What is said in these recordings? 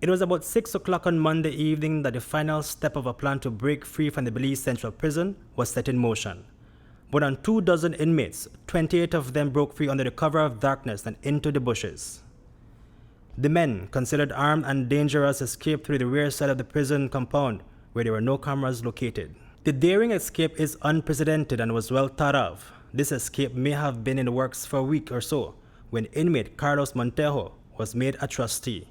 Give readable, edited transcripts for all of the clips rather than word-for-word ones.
It was about 6 o'clock on Monday evening that the final step of a plan to break free from the Belize Central Prison was set in motion. More than 24 inmates, 28 of them broke free under the cover of darkness and into the bushes. The men, considered armed and dangerous, escaped through the rear side of the prison compound where there were no cameras located. The daring escape is unprecedented and was well thought of. This escape may have been in the works for a week or so when inmate Carlos Montejo was made a trustee.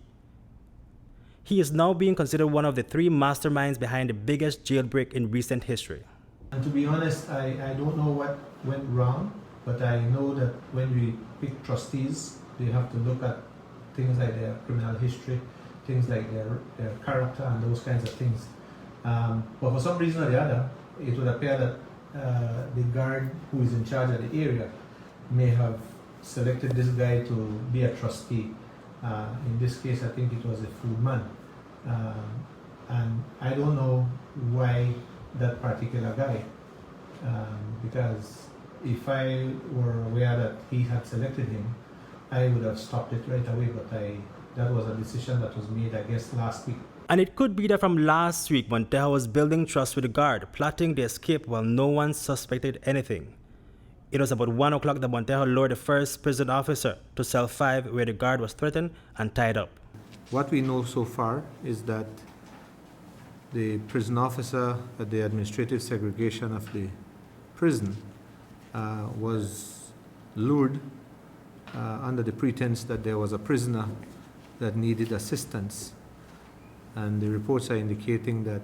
He is now being considered one of the 3 masterminds behind the biggest jailbreak in recent history. And to be honest, I don't know what went wrong, but I know that when we pick trustees, they have to look at things like their criminal history, things like their character and those kinds of things. But for some reason or the other, it would appear that the guard who is in charge of the area may have selected this guy to be a trustee. In this case, I think it was a full man. And I don't know why that particular guy, because if I were aware that he had selected him, I would have stopped it right away, but that was a decision that was made, I guess, last week. And it could be that from last week, Montejo was building trust with the guard, plotting the escape while no one suspected anything. It was about 1 o'clock that Montejo lured the first prison officer to cell 5 where the guard was threatened and tied up. What we know so far is that the prison officer at the administrative segregation of the prison was lured under the pretense that there was a prisoner that needed assistance. And the reports are indicating that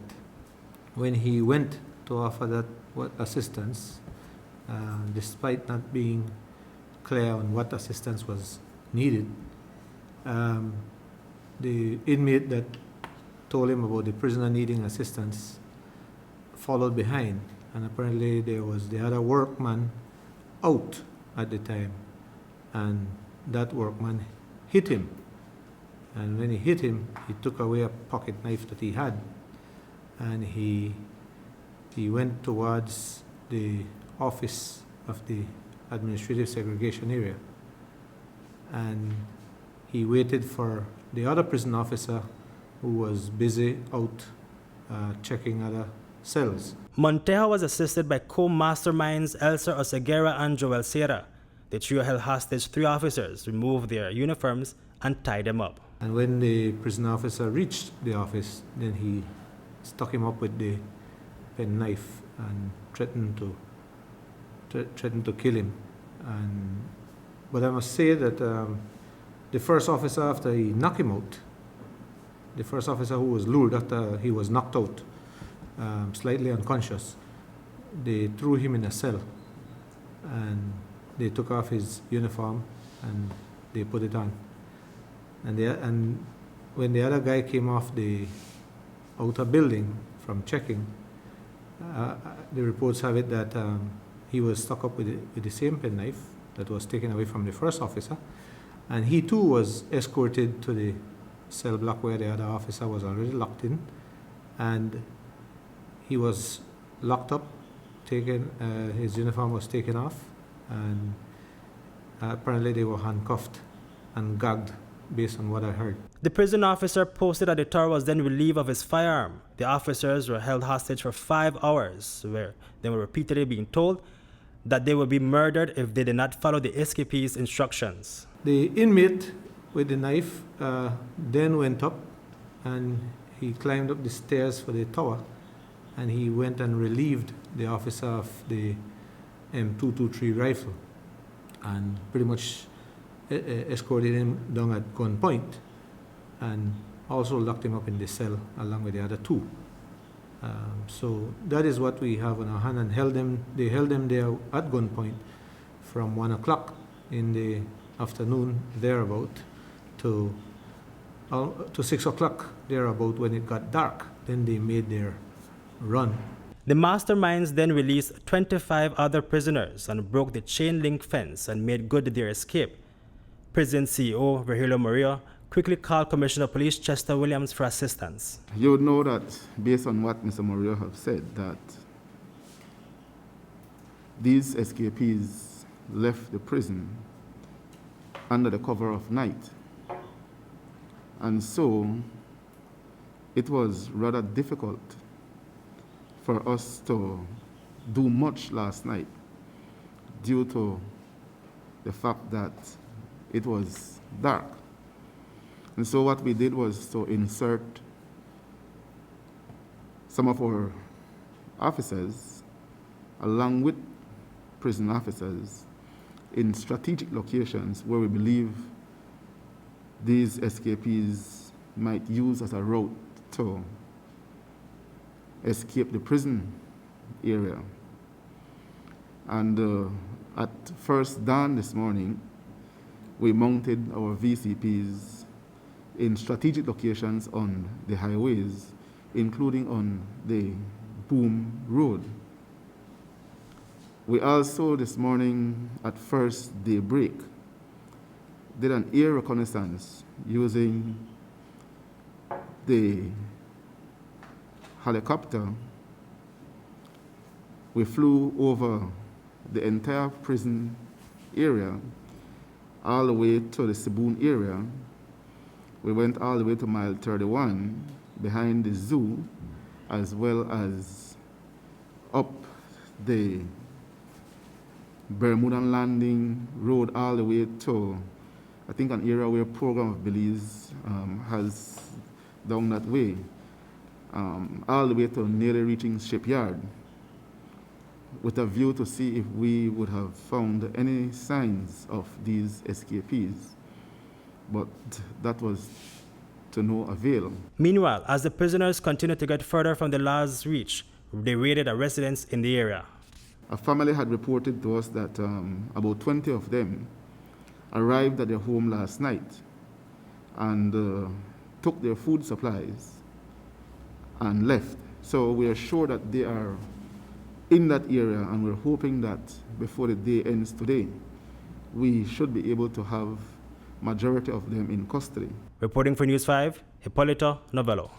when he went to offer that assistance, despite not being clear on what assistance was needed, the inmate that told him about the prisoner needing assistance followed behind, and apparently there was the other workman out at the time, and that workman hit him. And when he hit him, he took away a pocket knife that he had, and he went towards the office of the administrative segregation area, and he waited for the other prison officer who was busy out checking other cells. Montejo was assisted by co-masterminds Elsa Oseguera and Joel Sierra. The trio held hostage 3 officers, removed their uniforms, and tied them up. And when the prison officer reached the office, then he stuck him up with the pen knife and threatened to kill him. But I must say that the first officer, after he knocked him out, the first officer who was lured after he was knocked out, slightly unconscious, they threw him in a cell, and they took off his uniform and they put it on. And when the other guy came off the outer building from checking, the reports have it that he was stuck up with the same pen knife that was taken away from the first officer, and he too was escorted to the cell block where the other officer was already locked in, and he was locked up, his uniform was taken off, and apparently they were handcuffed and gagged based on what I heard. The prison officer posted at the tower was then relieved of his firearm. The officers were held hostage for 5 hours, where they were repeatedly being told that they would be murdered if they did not follow the escapees' instructions. The inmate with the knife then went up, and he climbed up the stairs for the tower, and he went and relieved the officer of the M223 rifle, and pretty much escorted him down at gunpoint, and also locked him up in the cell along with the other 2. So that is what we have on our hand, and they held them there at gunpoint from 1 o'clock in the afternoon thereabout to 6 o'clock thereabout when it got dark. Then they made their run. The masterminds then released 25 other prisoners and broke the chain link fence and made good their escape. Prison CEO Virgilio Murillo quickly called Commissioner of Police Chester Williams for assistance. You would know that, based on what Mr. Murillo have said, that these escapees left the prison under the cover of night. And so it was rather difficult for us to do much last night due to the fact that it was dark. And so what we did was to insert some of our officers along with prison officers in strategic locations where we believe these escapees might use as a route to escape the prison area. And at first dawn this morning, we mounted our VCPs in strategic locations on the highways, including on the Boom Road. We also this morning at first daybreak did an air reconnaissance using the helicopter. We flew over the entire prison area all the way to the Siboon area. We went all the way to mile 31 behind the zoo, as well as up the Bermudan Landing Road all the way to, I think, an area where program of Belize has down that way, all the way to nearly reaching Shipyard, with a view to see if we would have found any signs of these escapees. But that was to no avail. Meanwhile, as the prisoners continued to get further from the law's reach, they raided a residence in the area. A family had reported to us that about 20 of them arrived at their home last night and took their food supplies and left. So we are sure that they are in that area, and we're hoping that before the day ends today, we should be able to have majority of them in custody. Reporting for News 5, Hipolito Novello.